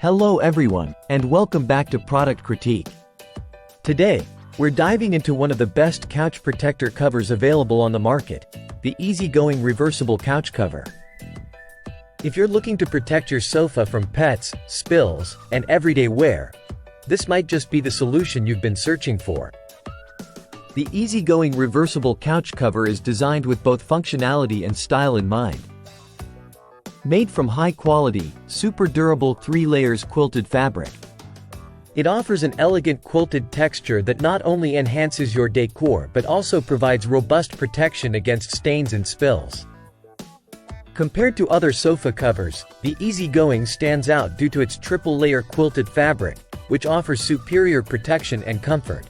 Hello everyone, and welcome back to Product Critique. Today, we're diving into one of the best couch protector covers available on the market, the easygoing reversible couch cover. If you're looking to protect your sofa from pets, spills, and everyday wear, this might just be the solution you've been searching for. The easygoing reversible couch cover is designed with both functionality and style in mind. Made from high-quality, super durable 3 layers quilted fabric. It offers an elegant quilted texture that not only enhances your decor but also provides robust protection against stains and spills. Compared to other sofa covers, the easygoing stands out due to its triple-layer quilted fabric, which offers superior protection and comfort.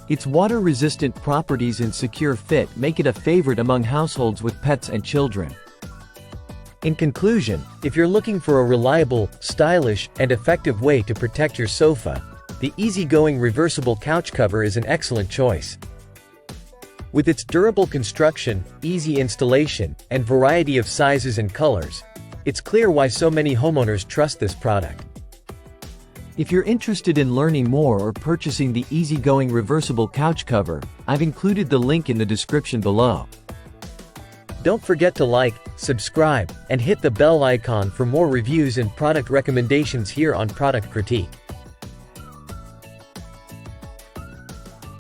Its water-resistant properties and secure fit make it a favorite among households with pets and children. In conclusion, if you're looking for a reliable, stylish, and effective way to protect your sofa, the easygoing reversible couch cover is an excellent choice. With its durable construction, easy installation, and variety of sizes and colors, it's clear why so many homeowners trust this product. If you're interested in learning more or purchasing the easygoing reversible couch cover, I've included the link in the description below. Don't forget to like, subscribe, and hit the bell icon for more reviews and product recommendations here on Product Critique.